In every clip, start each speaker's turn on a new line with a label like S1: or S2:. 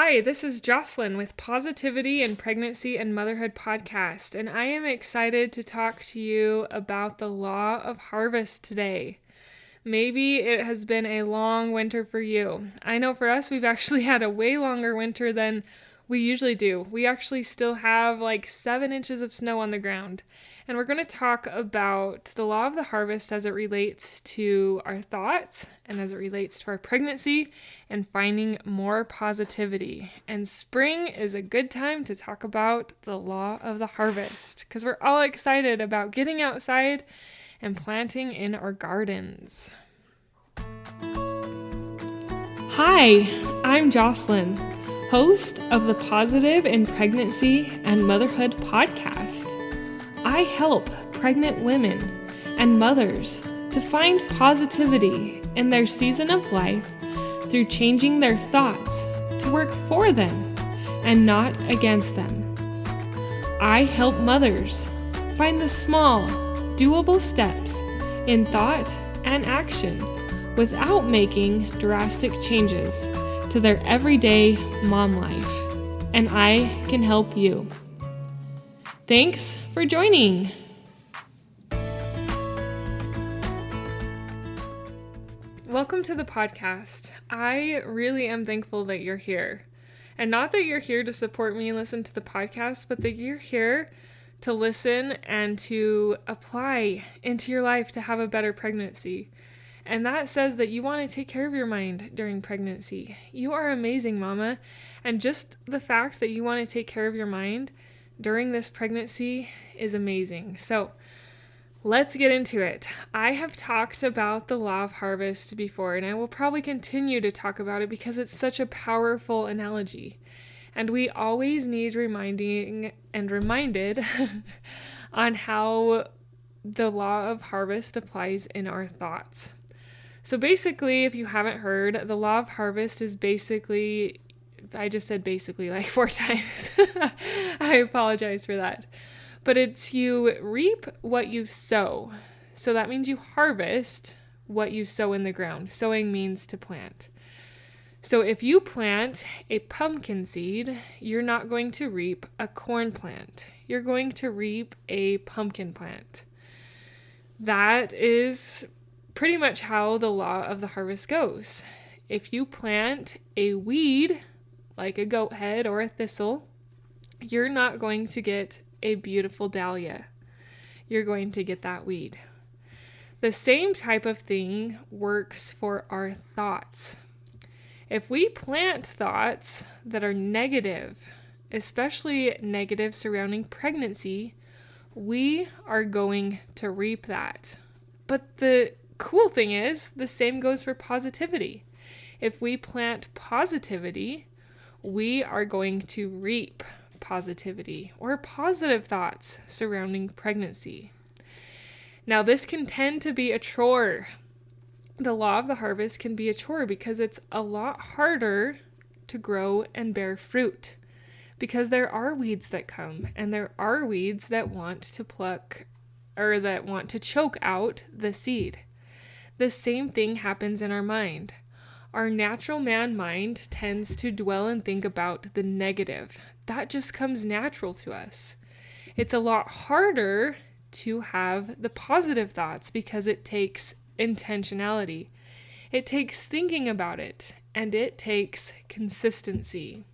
S1: Hi, this is Jocelyn with Positivity in Pregnancy and Motherhood podcast, and I am excited to talk to you about the law of harvest today. Maybe it has been a long winter for you. I know for us, we've actually had a way longer winter than we usually do. We actually still have like 7 inches of snow on the ground. And we're going to talk about the law of the harvest as it relates to our thoughts and as it relates to our pregnancy and finding more positivity. And spring is a good time to talk about the law of the harvest because we're all excited about getting outside and planting in our gardens. Hi, I'm Jocelyn, host of the Positive in Pregnancy and Motherhood podcast. I help pregnant women and mothers to find positivity in their season of life through changing their thoughts to work for them and not against them. I help mothers find the small, doable steps in thought and action without making drastic changes to their everyday mom life. And I can help you. Thanks for joining. Welcome to the podcast. I really am thankful that you're here. And not that you're here to support me and listen to the podcast, but that you're here to listen and to apply into your life to have a better pregnancy. And that says that you want to take care of your mind during pregnancy. You are amazing, Mama. And just the fact that you want to take care of your mind during this pregnancy is amazing. So let's get into it. I have talked about the law of harvest before, and I will probably continue to talk about it because it's such a powerful analogy. And we always need reminding and reminded on how the law of harvest applies in our thoughts. So basically, if you haven't heard, the law of harvest is basically, I just said basically like 4 times. I apologize for that. But it's you reap what you sow. So that means you harvest what you sow in the ground. Sowing means to plant. So if you plant a pumpkin seed, you're not going to reap a corn plant. You're going to reap a pumpkin plant. That is pretty much how the law of the harvest goes. If you plant a weed, like a goat head or a thistle, you're not going to get a beautiful dahlia. You're going to get that weed. The same type of thing works for our thoughts. If we plant thoughts that are negative, especially negative surrounding pregnancy, we are going to reap that. But the cool thing is, the same goes for positivity. If we plant positivity, we are going to reap positivity or positive thoughts surrounding pregnancy. Now, this can tend to be a chore. The law of the harvest can be a chore because it's a lot harder to grow and bear fruit because there are weeds that come and there are weeds that want to pluck or that want to choke out the seed. The same thing happens in our mind. Our natural man mind tends to dwell and think about the negative. That just comes natural to us. It's a lot harder to have the positive thoughts because it takes intentionality. It takes thinking about it, and it takes consistency.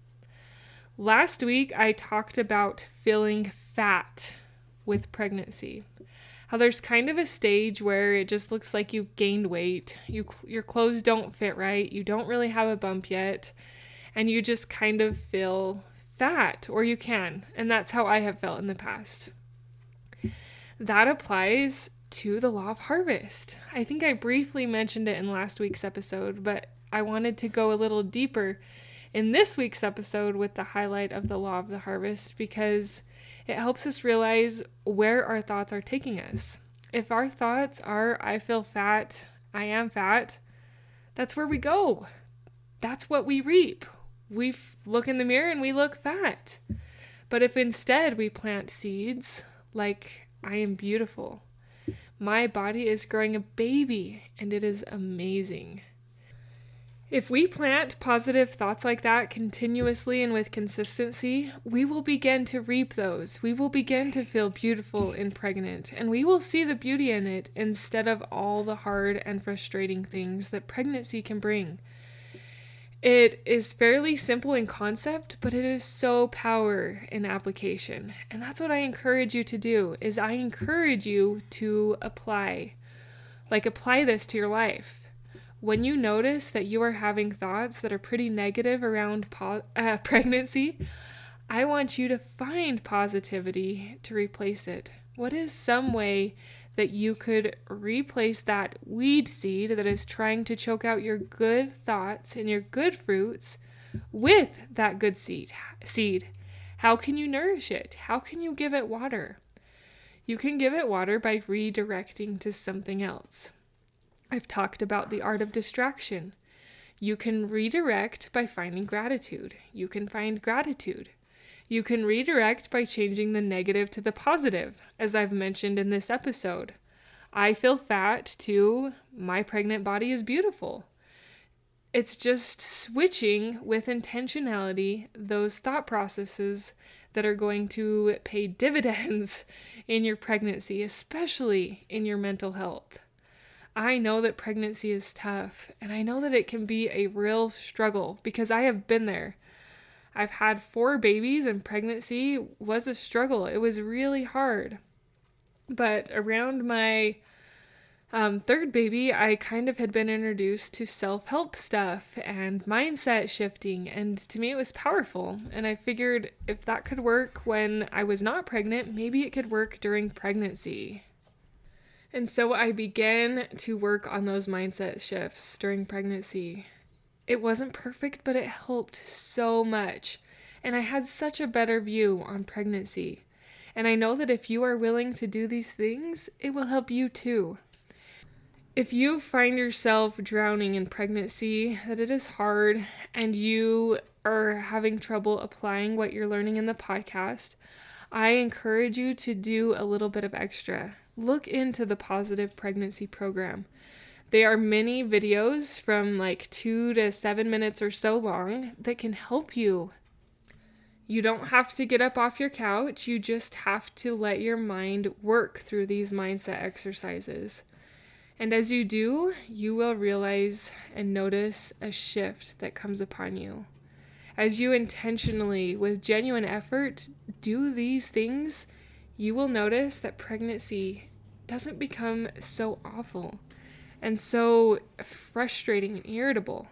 S1: Last week, I talked about feeling fat with pregnancy. How there's kind of a stage where it just looks like you've gained weight, your clothes don't fit right, you don't really have a bump yet, and you just kind of feel fat, or you can, and that's how I have felt in the past. That applies to the law of harvest. I think I briefly mentioned it in last week's episode, but I wanted to go a little deeper in this week's episode with the highlight of the law of the harvest because it helps us realize where our thoughts are taking us. If our thoughts are, I feel fat, I am fat, that's where we go. That's what we reap. We look in the mirror and we look fat. But if instead we plant seeds like, I am beautiful, my body is growing a baby and it is amazing. If we plant positive thoughts like that continuously and with consistency, we will begin to reap those. We will begin to feel beautiful and pregnant, and we will see the beauty in it instead of all the hard and frustrating things that pregnancy can bring. It is fairly simple in concept, but it is so power in application. And that's what I encourage you to do, is I encourage you to apply this to your life. When you notice that you are having thoughts that are pretty negative around pregnancy, I want you to find positivity to replace it. What is some way that you could replace that weed seed that is trying to choke out your good thoughts and your good fruits with that good seed? How can you nourish it? How can you give it water? You can give it water by redirecting to something else. I've talked about the art of distraction. You can redirect by finding gratitude. You can find gratitude. You can redirect by changing the negative to the positive, as I've mentioned in this episode. I feel fat too. My pregnant body is beautiful. It's just switching with intentionality those thought processes that are going to pay dividends in your pregnancy, especially in your mental health. I know that pregnancy is tough, and I know that it can be a real struggle because I have been there. I've had 4 babies, and pregnancy was a struggle. It was really hard. But around my 3rd baby, I kind of had been introduced to self-help stuff and mindset shifting, and to me it was powerful. And I figured if that could work when I was not pregnant, maybe it could work during pregnancy. And so I began to work on those mindset shifts during pregnancy. It wasn't perfect, but it helped so much. And I had such a better view on pregnancy. And I know that if you are willing to do these things, it will help you too. If you find yourself drowning in pregnancy, that it is hard, and you are having trouble applying what you're learning in the podcast, I encourage you to do a little bit of extra. Look into the Positive Pregnancy Program. There are many videos from 2 to 7 minutes or so long that can help you. You don't have to get up off your couch. You just have to let your mind work through these mindset exercises. And as you do, you will realize and notice a shift that comes upon you. As you intentionally, with genuine effort, do these things, you will notice that pregnancy doesn't become so awful and so frustrating and irritable.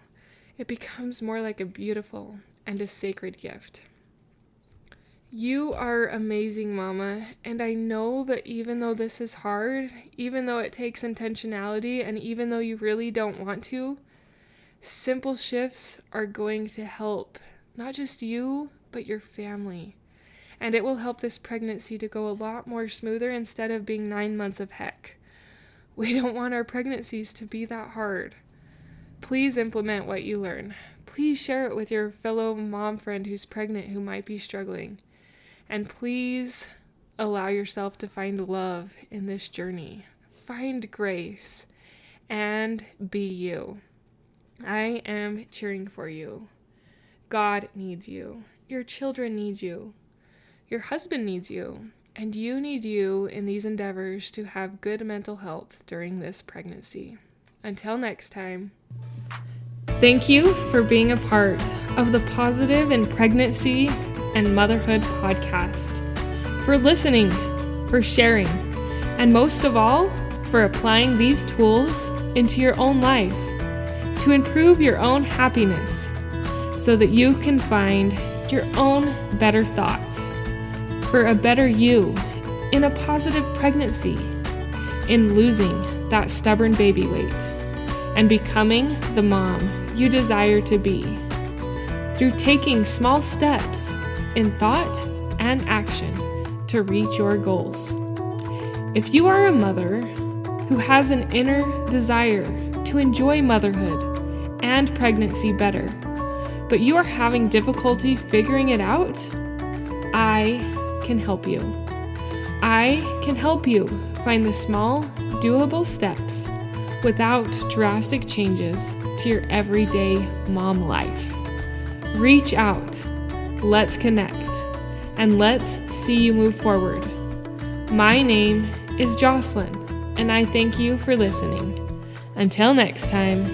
S1: It becomes more like a beautiful and a sacred gift. You are amazing, Mama, and I know that even though this is hard, even though it takes intentionality, and even though you really don't want to, simple shifts are going to help not just you, but your family. And it will help this pregnancy to go a lot more smoother instead of being 9 months of heck. We don't want our pregnancies to be that hard. Please implement what you learn. Please share it with your fellow mom friend who's pregnant who might be struggling. And please allow yourself to find love in this journey. Find grace and be you. I am cheering for you. God needs you. Your children need you. Your husband needs you. And you need you in these endeavors to have good mental health during this pregnancy. Until next time. Thank you for being a part of the Positive in Pregnancy and Motherhood podcast, for listening, for sharing, and most of all, for applying these tools into your own life to improve your own happiness so that you can find your own better thoughts for a better you in a positive pregnancy, in losing that stubborn baby weight, and becoming the mom you desire to be through taking small steps in thought and action to reach your goals. If you are a mother who has an inner desire to enjoy motherhood and pregnancy better, but you are having difficulty figuring it out, I can help you. I can help you find the small, doable steps without drastic changes to your everyday mom life. Reach out, let's connect, and let's see you move forward. My name is Jocelyn, and I thank you for listening. Until next time,